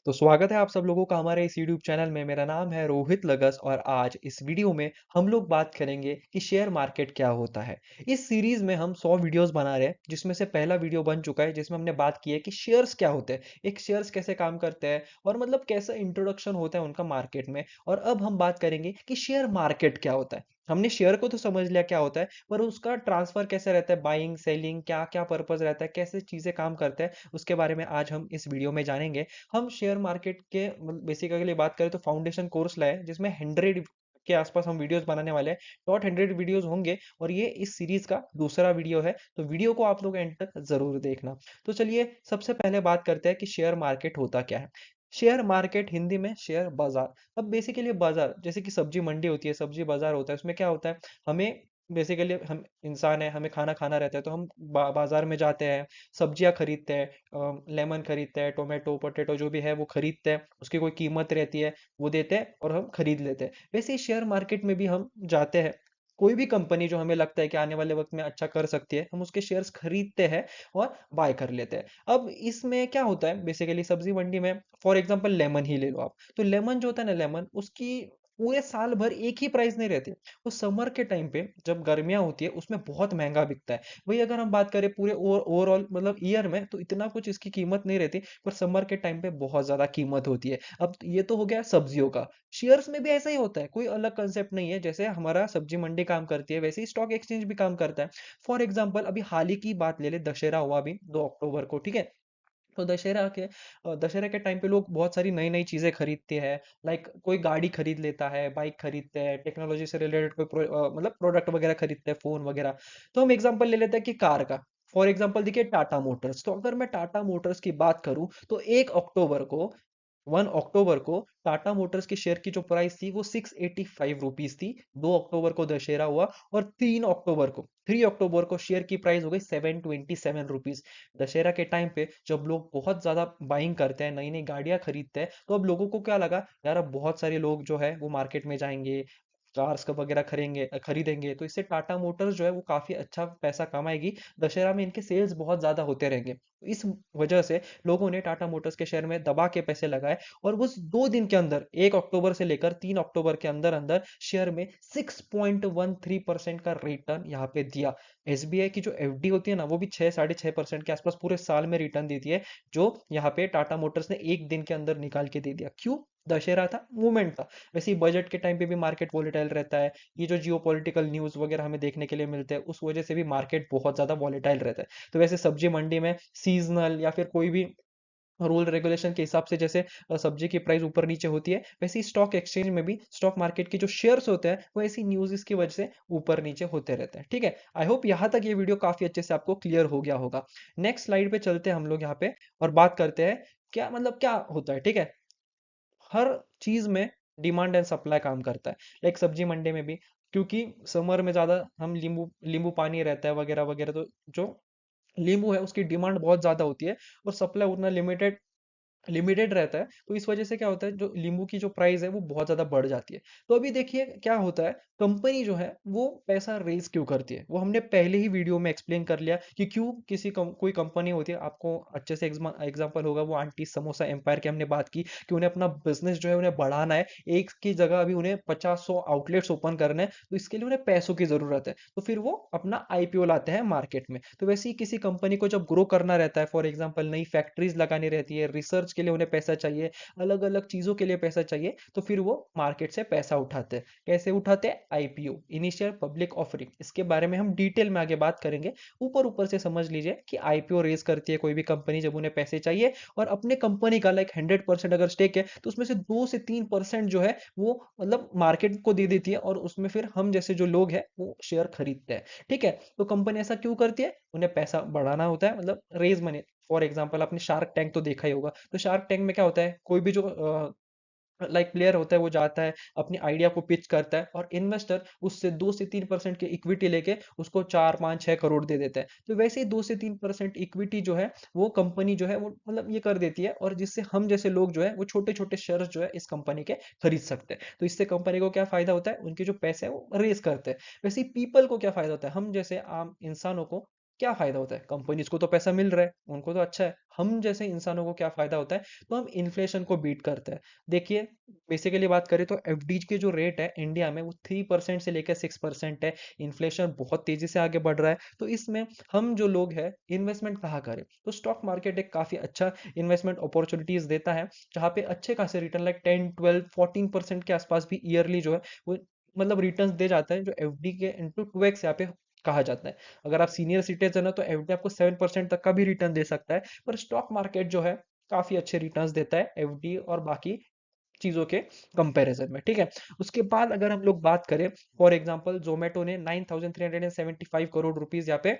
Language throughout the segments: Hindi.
तो स्वागत है आप सब लोगों का हमारे इस यूट्यूब चैनल में। मेरा नाम है रोहित लगस और आज इस वीडियो में हम लोग बात करेंगे कि शेयर मार्केट क्या होता है। इस सीरीज में हम 100 वीडियोस बना रहे हैं, जिसमें से पहला वीडियो बन चुका है जिसमें हमने बात की है कि शेयर्स क्या होते हैं, एक शेयर्स कैसे काम करते हैं और मतलब कैसा इंट्रोडक्शन होता है उनका मार्केट में। और अब हम बात करेंगे कि शेयर मार्केट क्या होता है। हमने शेयर को तो समझ लिया क्या होता है, पर उसका ट्रांसफर कैसे रहता है, बाइंग सेलिंग क्या क्या पर्पस रहता है, कैसे चीजें काम करते हैं, उसके बारे में आज हम इस वीडियो में जानेंगे। हम शेयर मार्केट के बेसिकली बात करें तो फाउंडेशन कोर्स लाए जिसमें 100 के आसपास हम वीडियोस बनाने वाले हैं। टॉप 100 वीडियोस होंगे और ये इस सीरीज का दूसरा वीडियो है, तो वीडियो को आप लोग एंड तक जरूर देखना। तो चलिए सबसे पहले बात करते हैं कि शेयर मार्केट होता क्या है। शेयर मार्केट हिंदी में शेयर बाजार। अब बेसिकली बाजार जैसे कि सब्जी मंडी होती है, सब्जी बाजार होता है, उसमें क्या होता है, हमें बेसिकली हम इंसान है, हमें खाना खाना रहता है, तो हम बाजार में जाते हैं, सब्जियां खरीदते हैं, लेमन खरीदते हैं, टोमेटो पोटैटो जो भी है वो खरीदते हैं, उसकी कोई कीमत रहती है, वो देते हैं और हम खरीद लेते हैं। वैसे ही शेयर मार्केट में भी हम जाते हैं, कोई भी कंपनी जो हमें लगता है कि आने वाले वक्त में अच्छा कर सकती है, हम उसके शेयर्स खरीदते हैं और बाय कर लेते हैं। अब इसमें क्या होता है, बेसिकली सब्जी मंडी में फॉर एग्जांपल लेमन ही ले लो आप, तो लेमन जो होता है ना, लेमन उसकी पूरे साल भर एक ही प्राइस नहीं रहती। वो समर के टाइम पे जब गर्मियां होती है उसमें बहुत महंगा बिकता है। वही अगर हम बात करें पूरे ओवरऑल मतलब ईयर में, तो इतना कुछ इसकी कीमत नहीं रहती, पर समर के टाइम पे बहुत ज्यादा कीमत होती है। अब ये तो हो गया सब्जियों का। शेयर्स में भी ऐसा ही होता है, कोई अलग कंसेप्ट नहीं है। जैसे हमारा सब्जी मंडी काम करती है, वैसे ही स्टॉक एक्सचेंज भी काम करता है। फॉर एग्जाम्पल अभी हाल ही की बात ले ले, दशहरा हुआ अभी 2 अक्टूबर को, ठीक है। तो दशहरा के टाइम पे लोग बहुत सारी नई नई चीजें खरीदते हैं। लाइक कोई गाड़ी खरीद लेता है, बाइक खरीदते हैं, टेक्नोलॉजी से रिलेटेड कोई मतलब प्रोडक्ट वगैरह खरीदते हैं, फोन वगैरह। तो हम एग्जांपल ले लेते हैं कि कार का। फॉर एग्जांपल देखिए टाटा मोटर्स, तो अगर मैं टाटा मोटर्स की बात करूं तो 1 अक्टूबर को टाटा मोटर्स की शेयर की जो प्राइस थी वो 685 रुपीज थी। 2 अक्टूबर को दशहरा हुआ और 3 अक्टूबर को शेयर की प्राइस हो गई 727 रुपीज। दशहरा के टाइम पे जब लोग बहुत ज्यादा बाइंग करते हैं, नई नई गाड़ियां खरीदते हैं, तो अब लोगों को क्या लगा, यार अब बहुत सारे लोग जो है वो मार्केट में जाएंगे, कार्स का वगैरह खरीदेंगे, तो इससे टाटा मोटर्स जो है वो काफी अच्छा पैसा कमाएगी। दशहरा में इनके सेल्स बहुत ज्यादा होते रहेंगे, तो इस वजह से लोगों ने टाटा मोटर्स के शेयर में दबा के पैसे लगाए। और उस 2 दिन के अंदर, 1 अक्टूबर से लेकर 3 अक्टूबर के अंदर अंदर शेयर में 6.13% का रिटर्न यहाँ पे दिया। एसबीआई की जो एफडी होती है ना, वो भी 6 साढ़े 6% के आसपास पूरे साल में रिटर्न देती है, जो यहाँ पे टाटा मोटर्स ने एक दिन के अंदर निकाल के दे दिया। क्यों? दशहरा था, मूवमेंट था। वैसे ही बजट के टाइम पे भी मार्केट वॉलेटाइल रहता है। ये जो जियो पॉलिटिकल न्यूज वगैरह हमें देखने के लिए मिलते हैं, उस वजह से भी मार्केट बहुत ज्यादा वॉलेटाइल रहता है। तो वैसे सब्जी मंडी में सीजनल या फिर कोई भी रूल रेगुलेशन के हिसाब से जैसे सब्जी की प्राइस ऊपर नीचे होती है, वैसे ही स्टॉक एक्सचेंज में भी स्टॉक मार्केट के जो शेयर्स होते हैं वो ऐसी न्यूज़ की वजह से ऊपर नीचे होते रहते हैं। ठीक है, आई होप यहाँ तक ये वीडियो काफी अच्छे से आपको क्लियर हो गया होगा। नेक्स्ट स्लाइड पे चलते हैं हम लोग यहाँ पे और बात करते हैं क्या मतलब क्या होता है। ठीक है, हर चीज में डिमांड एंड सप्लाई काम करता है। लाइक सब्जी मंडी में भी, क्योंकि समर में ज्यादा हम नींबू नींबू पानी रहता है वगैरह वगैरह, तो जो नींबू है उसकी डिमांड बहुत ज्यादा होती है और सप्लाई उतना लिमिटेड लिमिटेड रहता है। तो इस वजह से क्या होता है, जो लींबू की जो प्राइस है वो बहुत ज्यादा बढ़ जाती है। तो अभी देखिए क्या होता है, कंपनी जो है वो पैसा रेज क्यों करती है, वो हमने पहले ही वीडियो में एक्सप्लेन कर लिया कि क्यों कोई कंपनी होती है। आपको अच्छे से एग्जांपल होगा, वो आंटी समोसा एम्पायर की हमने बात की कि उन्हें अपना बिजनेस जो है उन्हें बढ़ाना है। एक की जगह अभी उन्हें 50-100 आउटलेट्स ओपन करने हैं, तो इसके लिए उन्हें पैसों की जरूरत है, तो फिर वो अपना आईपीओ लाते हैं मार्केट में। तो वैसे ही किसी कंपनी को जब ग्रो करना रहता है, फॉर एग्जाम्पल नई फैक्ट्रीज लगानी रहती है, रिसर्च के लिए उन्हें पैसा चाहिए, अलग अलग चीजों के लिए पैसा चाहिए, तो फिर वो मार्केट से पैसा उठाते हैं। कैसे उठाते हैं? IPO, initial public offering. इसके बारे में हम डिटेल में आगे बात करेंगे। ऊपर ऊपर से समझ लीजिए कि आईपीओ रेज करती है कोई भी कंपनी जब उन्हें पैसे चाहिए, और अपने कंपनी का लाइक 100% अगर स्टेक है, तो उसमें से 2 से 3% जो है वो मतलब मार्केट को दे देती है, और उसमें फिर हम जैसे जो लोग हैं वो शेयर खरीदते हैं। ठीक है, तो कंपनी ऐसा क्यों करती है? उन्हें पैसा बढ़ाना होता है, मतलब रेज मनी। फॉर एग्जाम्पल आपने शार्क टैंक तो देखा ही होगा, तो शार्क टैंक में क्या होता है, कोई भी जो लाइक प्लेयर होता है वो जाता है, अपनी आइडिया को पिच करता है, और इन्वेस्टर उससे 2 से 3% की इक्विटी लेके उसको 4 5 6 करोड़ दे देता है। तो वैसे ही 2 से 3% इक्विटी जो है वो कंपनी जो है वो मतलब ये कर देती है, और जिससे हम जैसे लोग जो है वो छोटे छोटे शेयर्स जो है इस कंपनी के खरीद सकते हैं। तो इससे कंपनी को क्या फायदा होता है, उनके जो पैसे है वो रेस करते हैं। वैसे ही पीपल को क्या फायदा होता है, हम जैसे आम इंसानों को क्या फायदा होता है? कंपनीज को तो पैसा मिल रहा है, उनको तो अच्छा है। हम जैसे इंसानों को क्या फायदा होता है? तो हम इन्फ्लेशन को बीट करते हैं। देखिए, बेसिकली बात करें तो एफडी के जो रेट है इंडिया में वो 3% से लेकर 6% है। इन्फ्लेशन बहुत तेजी से आगे बढ़ रहा है, तो इसमें हम जो लोग हैं इन्वेस्टमेंट कहाँ करें? तो स्टॉक मार्केट एक काफी अच्छा इन्वेस्टमेंट अपॉर्चुनिटीज देता है, जहाँ पे अच्छे खासे रिटर्न लाइक 10, 12, 14% के आसपास भी ईयरली जो है वो मतलब रिटर्न्स दे जाता है, जो एफडी के इंटू 2x यहाँ पे कहा जाता है। अगर आप सीनियर सिटीजन हो तो एफडी आपको 7% तक का भी रिटर्न दे सकता है, पर स्टॉक मार्केट जो है काफी अच्छे रिटर्न्स देता है एफडी और बाकी चीजों के कंपैरिजन में, ठीक है। उसके बाद अगर हम लोग बात करें, फॉर एग्जांपल जोमेटो ने 9375 करोड़ रुपीस यहाँ पे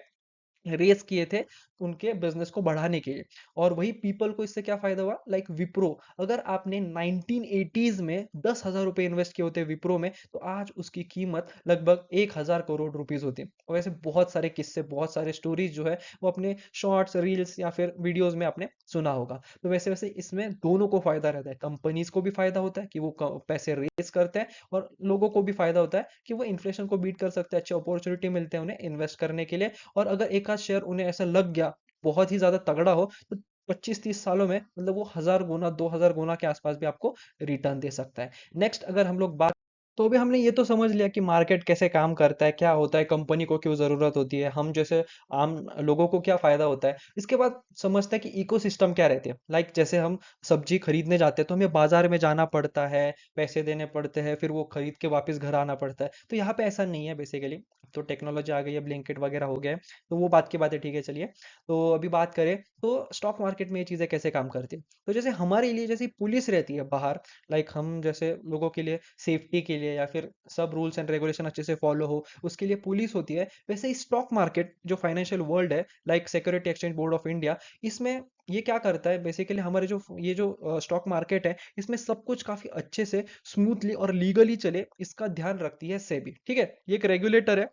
रेस किए थे उनके बिजनेस को बढ़ाने के लिए। और वही पीपल को इससे क्या फायदा हुआ, लाइक विप्रो, अगर आपने 1980s में 10,000 रुपए इन्वेस्ट किए होते विप्रो में, तो आज उसकी कीमत लगभग 1,000 करोड़ रुपीस होती। और वैसे बहुत सारे किस्से, बहुत सारे स्टोरीज जो है वो अपने शॉर्ट्स रील्स या फिर वीडियोस में आपने सुना होगा। तो वैसे वैसे इसमें दोनों को फायदा रहता है, कंपनीज को भी फायदा होता है कि वो पैसे रेस करते हैं, और लोगों को भी फायदा होता है कि वो इन्फ्लेशन को बीट कर सकते हैं, अच्छे अपॉर्चुनिटी मिलते हैं उन्हें इन्वेस्ट करने के लिए। और अगर एक आध शेयर उन्हें ऐसा लग गया बहुत ही ज्यादा तगड़ा हो, तो 25-30 सालों में मतलब वो 1,000 गुना 2,000 गुना के आसपास भी आपको रिटर्न दे सकता है। नेक्स्ट अगर हम लोग बात, तो अभी हमने ये तो समझ लिया कि मार्केट कैसे काम करता है, क्या होता है, कंपनी को क्यों जरूरत होती है, हम जैसे आम लोगों को क्या फायदा होता है। इसके बाद समझते हैं कि इकोसिस्टम क्या रहती है। लाइक जैसे हम सब्जी खरीदने जाते हैं तो हमें बाजार में जाना पड़ता है, पैसे देने पड़ते हैं, फिर वो खरीद के वापस घर आना पड़ता है। तो यहाँ पे ऐसा नहीं है बेसिकली, तो टेक्नोलॉजी आ गई है, ब्लिंकिट वगैरह हो गया है, तो वो बात की बात है, ठीक है चलिए। तो अभी बात करें तो स्टॉक मार्केट में ये चीजें कैसे काम करती है। तो जैसे हमारे लिए जैसे पुलिस रहती है बाहर, लाइक हम जैसे लोगों के लिए सेफ्टी के लिए या फिर सब रूल्स एंड रेगुलेशन अच्छे से फॉलो हो उसके लिए पुलिस होती है, वैसे ही स्टॉक मार्केट जो फाइनेंशियल वर्ल्ड है, like security exchange board of India, इसमें ये क्या करता है बेसिकली, हमारे जो ये जो स्टॉक मार्केट है इसमें सब कुछ काफी अच्छे से स्मूथली और लीगली चले, इसका ध्यान रखती है सेबी, ठीक है। ये एक रेगुलेटर है,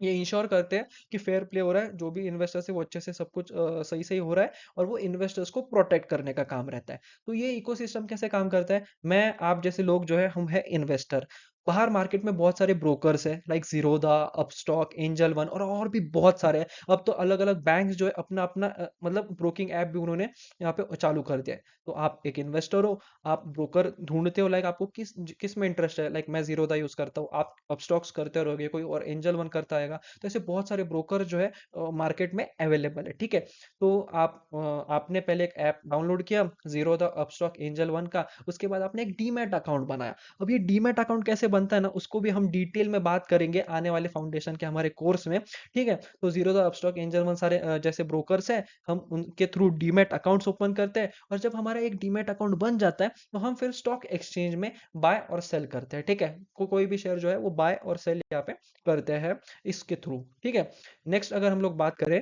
ये इंश्योर करते हैं कि फेयर प्ले हो रहा है, जो भी इन्वेस्टर्स है वो अच्छे से सब कुछ सही सही हो रहा है, और वो इन्वेस्टर्स को प्रोटेक्ट करने का काम रहता है। तो ये इकोसिस्टम कैसे काम करता है, मैं आप जैसे लोग जो है हम है इन्वेस्टर, बाहर मार्केट में बहुत सारे ब्रोकर्स हैं like Zerodha, Upstox, angel one और भी बहुत सारे हैं। अब तो अलग अलग बैंक्स जो है अपना अपना मतलब ब्रोकिंग ऐप भी उन्होंने यहाँ पे चालू कर दिया है। तो आप एक इन्वेस्टर हो, आप ब्रोकर ढूंढते हो, लाइक आपको किस किस में इंटरेस्ट है, लाइक मैं जीरोधा यूज करता हूँ, आप अपस्टॉक्स करते रहोगे, कोई और एंजल वन करता है। तो ऐसे बहुत सारे ब्रोकर जो है मार्केट में अवेलेबल है, ठीक है। तो आपने पहले एक ऐप डाउनलोड किया जीरोधा, अपस्टॉक, एंजल वन का, उसके बाद आपने एक डीमैट अकाउंट बनाया। अब ये डीमैट अकाउंट कैसे बनता है ना, उसको भी हम डिटेल में बात करेंगे आने वाले फाउंडेशन के हमारे कोर्स में, ठीक है। तो जीरोधा, अपस्टॉक, एंजल वन सारे जैसे ब्रोकर्स हैं, हम उनके थ्रू डीमैट अकाउंट्स ओपन करते हैं, और जब हमारा एक डीमैट अकाउंट बन जाता है तो हम फिर स्टॉक एक्सचेंज में बाय और सेल करते हैं, ठीक है। कोई भी शेयर जो है वो बाय और सेल यहाँ पे करते हैं इसके थ्रू, ठीक है। नेक्स्ट अगर हम लोग बात करें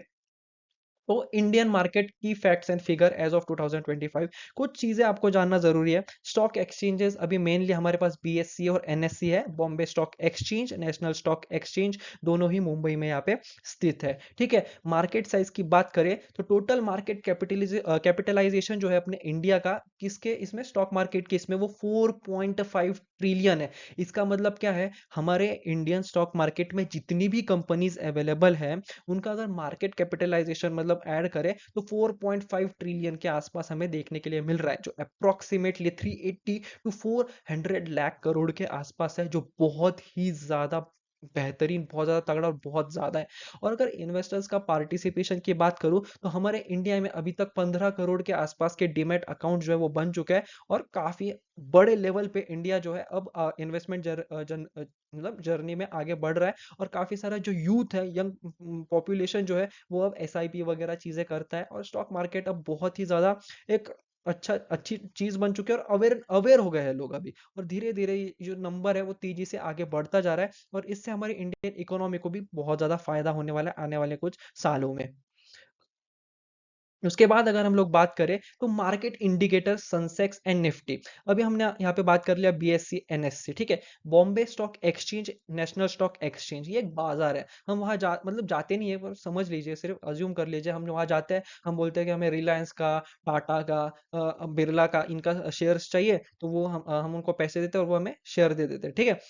तो इंडियन मार्केट की facts and figure as of 2025, कुछ चीजें आपको जानना जरूरी है। स्टॉक एक्सचेंजेस अभी मेनली हमारे पास बीएससी और एनएससी है, Bombay stock exchange, national stock exchange, दोनों ही मुंबई में यहाँ पे स्थित है, ठीक है। मार्केट साइज की बात करें तो टोटल मार्केट कैपिटलाइजेशन जो है अपने इंडिया का, किसके इसमें, स्टॉक मार्केट के इसमें, वो 4.5 ट्रिलियन है। इसका मतलब क्या है, हमारे इंडियन स्टॉक मार्केट में जितनी भी कंपनीज अवेलेबल है उनका अगर मार्केट कैपिटलाइजेशन मतलब ऐड करें तो 4.5 ट्रिलियन के आसपास हमें देखने के लिए मिल रहा है, जो अप्रोक्सीमेटली 380 टू 400 लाख करोड़ के आसपास है, जो बहुत ही ज्यादा बेहतरीन, बहुत ज्यादा तगड़ा और बहुत ज्यादा है। और अगर इन्वेस्टर्स का पार्टिसिपेशन की बात करूं तो हमारे इंडिया में अभी तक 15 करोड़ के आसपास के डीमैट अकाउंट जो है वो बन चुका है, और काफी बड़े लेवल पे इंडिया जो है अब इन्वेस्टमेंट मतलब जर्नी में आगे बढ़ रहा है। और काफी सारा जो यूथ है, यंग पॉपुलेशन जो है वो अब एसआईपी वगैरह चीजें करता है, और स्टॉक मार्केट अब बहुत ही ज्यादा एक अच्छी चीज बन चुकी है, और अवेयर अवेयर हो गए हैं लोग अभी। और धीरे धीरे जो नंबर है वो तेजी से आगे बढ़ता जा रहा है, और इससे हमारी इंडियन इकोनॉमी को भी बहुत ज्यादा फायदा होने वाला है आने वाले कुछ सालों में। उसके बाद अगर हम लोग बात करें तो market indicator Sensex and Nifty, अभी हमने यहाँ पे बात कर लिया बीएससी एनएससी, ठीक है। Bombay stock exchange, national stock exchange, ये एक बाजार है। हम वहां मतलब जाते नहीं है, पर समझ लीजिए, सिर्फ अज्यूम कर लीजिए, हम वहां जाते हैं, हम बोलते हैं कि हमें रिलायंस का, टाटा का, बिरला का, इनका शेयर्स चाहिए, तो वो हम उनको पैसे देते हैं और वो हमें शेयर दे देते हैं, ठीक है।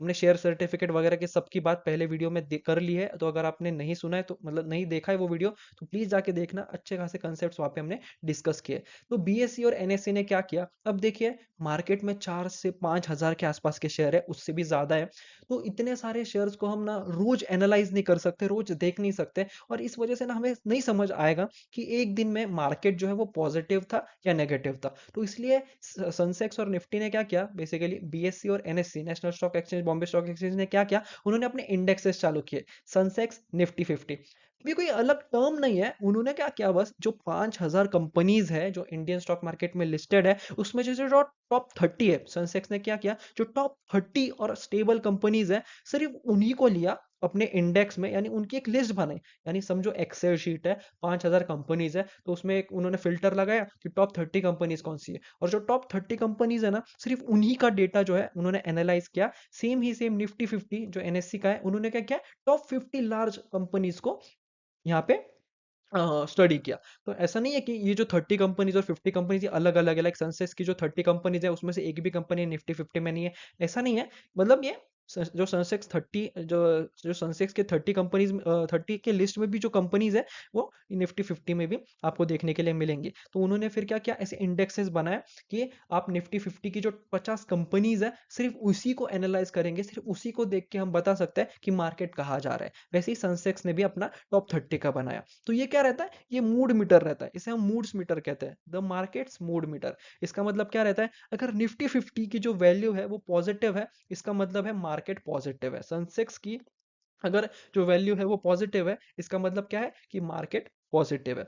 हमने शेयर सर्टिफिकेट वगैरह की सबकी बात पहले वीडियो में कर ली है, तो अगर आपने नहीं सुना है तो मतलब नहीं देखा है वो वीडियो, तो प्लीज जाके देखना, अच्छे खासे कंसेप्ट वहां पे हमने डिस्कस किए। तो बीएसई और एनएससी ने क्या किया, अब देखिए मार्केट में 4 से 5 हजार के आसपास के शेयर है, उससे भी ज्यादा है। तो इतने सारे शेयर्स को हम ना रोज एनालाइज नहीं कर सकते, रोज देख नहीं सकते, और इस वजह से ना हमें नहीं समझ आएगा कि एक दिन में मार्केट जो है वो पॉजिटिव था या नेगेटिव था। तो इसलिए सनसेक्स और निफ्टी ने क्या किया, बेसिकली बीएससी और NSC, national stock exchange, Bombay stock exchange ने क्या किया, उन्होंने अपने इंडेक्सेस चालू किए, सनसेक्स निफ्टी 50। ये कोई अलग टर्म नहीं है, उन्होंने क्या किया, बस जो 5 हजार कंपनीज है जो इंडियन स्टॉक मार्केट में लिस्टेड है, उसमें जैसे जो टॉप 30 है, सनसेक्स ने क्या किया, जो टॉप 30 और स्टेबल कंपनीज है, सिर्फ उन्हीं को लिया अपने इंडेक्स में, यानी उनकी एक लिस्ट बनाई। यानी समझो एक्सेल शीट है, 5 हजार कंपनीज है, तो उसमें एक उन्होंने फिल्टर लगाया कि टॉप 30 कंपनीज कौन सी है, और जो टॉप 30 कंपनीज है ना, सिर्फ उन्हीं का डेटा जो है उन्होंने एनालाइज किया। सेम ही सेम निफ्टी 50 जो एनएससी का है, उन्होंने क्या किया, टॉप 50 लार्ज कंपनीज को यहाँ पे स्टडी किया। तो ऐसा नहीं है कि ये जो 30 कंपनीज और 50 कंपनीज ये अलग अलग है, लाइक सेंसेक्स की जो 30 कंपनीज है उसमें से एक भी कंपनी निफ्टी 50 में नहीं है, ऐसा नहीं है। मतलब ये जो सेंसेक्स 30, जो जो सेंसेक्स के 30 कंपनीज, 30 के लिस्ट में भी जो कंपनीज है वो निफ्टी 50 में भी आपको देखने के लिए मिलेंगी। तो उन्होंने फिर क्या किया, ऐसे इंडेक्सेस बनाया कि आप निफ्टी 50 की जो 50 कंपनीज है, सिर्फ उसी को एनालाइज करेंगे, सिर्फ उसी को देख के हम बता सकते हैं कि मार्केट कहाँ जा रहा है। वैसे ही सनसेक्स ने भी अपना टॉप 30 का बनाया। तो ये क्या रहता है, ये मूड मीटर रहता है, इसे हम मूड्स मीटर कहते हैं, द मार्केट्स मूड मीटर। इसका मतलब क्या रहता है, अगर निफ्टी 50 की जो वैल्यू है वो पॉजिटिव है, इसका मतलब है मार्केट पॉजिटिव है। सेंसेक्स की अगर जो वैल्यू है वो पॉजिटिव है, इसका मतलब क्या है कि मार्केट पॉजिटिव है।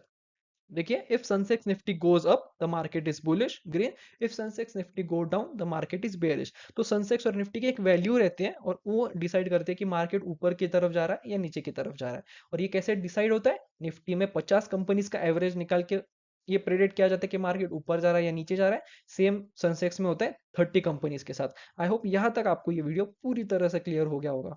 देखिए, if Sensex Nifty goes up the market is bullish green, if Sensex Nifty go down the market is bearish. तो सेंसेक्स और निफ्टी की एक वैल्यू रहती है, और वो डिसाइड करते हैं कि मार्केट ऊपर की तरफ जा रहा है या नीचे की तरफ जा रहा है। और ये कैसे डिसाइड होता है, निफ्टी में 50 कंपनीज का एवरेज निकाल के ये प्रेडिक्ट किया जाता है कि मार्केट ऊपर जा रहा है या नीचे जा रहा है। सेम सेंसेक्स में होता है 30 कंपनीज के साथ। आई होप यहां तक आपको ये वीडियो पूरी तरह से क्लियर हो गया होगा।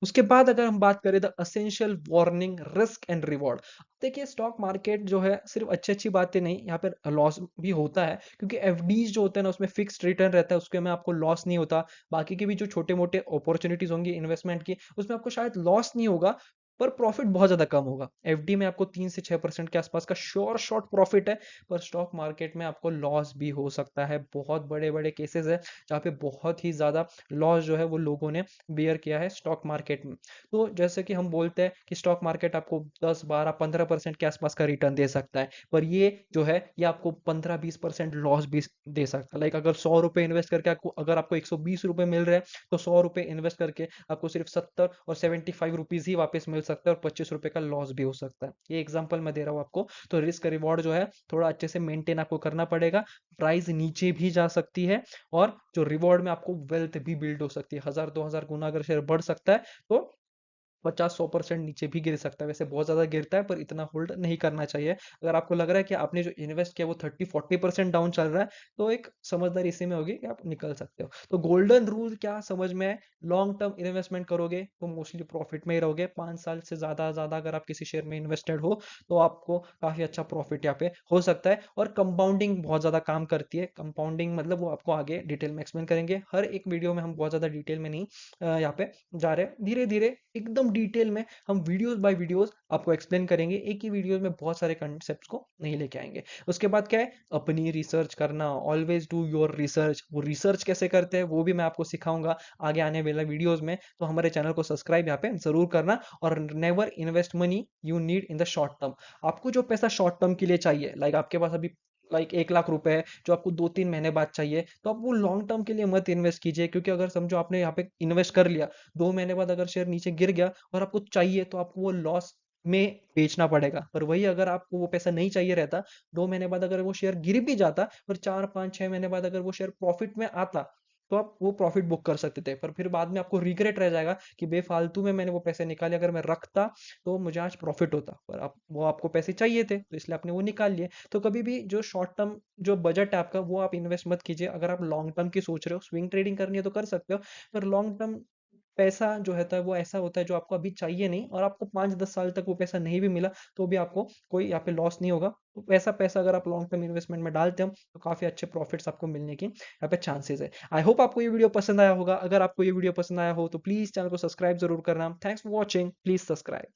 उसके बाद अगर हम बात करें the essential warning, risk and reward. देखिए, स्टॉक मार्केट जो है सिर्फ अच्छी अच्छी बातें नहीं, यहाँ पर लॉस भी होता है, क्योंकि एफडीज जो होते हैं ना उसमें फिक्स्ड रिटर्न रहता है, उसके में आपको लॉस नहीं होता। बाकी के भी जो छोटे मोटे अपॉर्चुनिटीज होंगी इन्वेस्टमेंट की, उसमें आपको शायद लॉस नहीं होगा, पर प्रॉफिट बहुत ज्यादा कम होगा। एफडी में आपको 3 से 6% के आसपास का श्योर शॉर्ट प्रॉफिट है, पर स्टॉक मार्केट में आपको लॉस भी हो सकता है। बहुत बड़े बड़े केसेस है जहाँ पे बहुत ही ज्यादा लॉस जो है वो लोगों ने बियर किया है स्टॉक मार्केट में। तो जैसे कि हम बोलते हैं कि स्टॉक मार्केट आपको 10, 12, 15% के आसपास का रिटर्न दे सकता है, पर ये जो है ये आपको 15, 20% लॉस भी दे सकता है। लाइक अगर 100 रुपए इन्वेस्ट करके आपको, अगर आपको 120 रुपए मिल रहे हैं, तो 100 रुपए इन्वेस्ट करके आपको सिर्फ 70 और 75 रुपीज ही वापस मिल सकता है, और 25 रुपए का लॉस भी हो सकता है। ये एग्जाम्पल मैं दे रहा हूँ आपको। तो रिस्क रिवॉर्ड जो है थोड़ा अच्छे से मेंटेन आपको करना पड़ेगा। प्राइस नीचे भी जा सकती है, और जो रिवॉर्ड में आपको वेल्थ भी बिल्ड हो सकती है, 1000 2000 गुना अगर शेयर बढ़ सकता है, तो 50 100% नीचे भी गिर सकता है। वैसे बहुत ज्यादा गिरता है, पर इतना होल्ड नहीं करना चाहिए। अगर आपको लग रहा है कि आपने जो इन्वेस्ट किया वो 30 40% डाउन चल रहा है, तो एक समझदारी इसी में होगी कि आप निकल सकते हो। तो गोल्डन रूल क्या समझ में है, लॉन्ग टर्म इन्वेस्टमेंट करोगे तो मोस्टली प्रॉफिट में ही रहोगे। 5 साल से ज्यादा ज्यादा अगर आप किसी शेयर में इन्वेस्टेड हो, तो आपको काफी अच्छा प्रॉफिट यहाँ पे हो सकता है। और कंपाउंडिंग बहुत ज्यादा काम करती है। कंपाउंडिंग मतलब वो आपको आगे डिटेल में एक्सप्लेन करेंगे, हर एक वीडियो में हम बहुत ज्यादा डिटेल में नहीं यहाँ पे जा रहे हैं। धीरे धीरे एकदम डिटेल में हम वीडियोस बाय वीडियोस आपको एक्सप्लेन करेंगे, एक ही वीडियो में बहुत सारे कंसेप्ट को नहीं लेके आएंगे। उसके बाद क्या है, अपनी रिसर्च करना, ऑलवेज डू योर रिसर्च। वो रिसर्च कैसे करते हैं वो भी मैं आपको सिखाऊंगा आगे आने वाले वीडियोस में। तो हमारे चैनल को सब्सक्राइब यहाँ पे जरूर करना। और never invest money you need in the short term. आपको जो पैसा शॉर्ट टर्म के लिए चाहिए, लाइक आपके पास अभी लाइक 1 लाख रुपए है जो आपको 2 3 महीने बाद चाहिए, तो आप वो लॉन्ग टर्म के लिए मत इन्वेस्ट कीजिए। क्योंकि अगर समझो आपने यहाँ पे इन्वेस्ट कर लिया, 2 महीने बाद अगर शेयर नीचे गिर गया और आपको चाहिए, तो आपको वो लॉस में बेचना पड़ेगा। पर वही अगर आपको वो पैसा नहीं चाहिए रहता, 2 महीने बाद अगर वो शेयर गिर भी जाता, और 4 5 6 महीने बाद अगर वो शेयर प्रॉफिट में आता, तो आप वो प्रॉफिट बुक कर सकते थे। पर फिर बाद में आपको रिग्रेट रह जाएगा कि बेफालतू में मैंने वो पैसे निकाले, अगर मैं रखता तो मुझे आज प्रॉफिट होता। पर आप वो आपको पैसे चाहिए थे, तो इसलिए आपने वो निकाल लिए। तो कभी भी जो शॉर्ट टर्म जो बजट है आपका, वो आप इन्वेस्ट मत कीजिए। अगर आप लॉन्ग टर्म की सोच रहे हो, स्विंग ट्रेडिंग करनी है तो कर सकते हो, पर लॉन्ग टर्म पैसा जो होता है वो ऐसा होता है जो आपको अभी चाहिए नहीं, और आपको 5-10 साल तक वो पैसा नहीं भी मिला तो भी आपको कोई यहाँ पे लॉस नहीं होगा। तो वैसा पैसा अगर आप लॉन्ग टर्म इन्वेस्टमेंट में डालते हो तो काफ़ी अच्छे प्रॉफिट्स आपको मिलने की यहाँ पे चांसेस है। आई होप आपको ये वीडियो पसंद आया होगा। अगर आपको ये वीडियो पसंद आया हो तो प्लीज़ चैनल को सब्सक्राइब जरूर करना। Thanks for watching, please subscribe.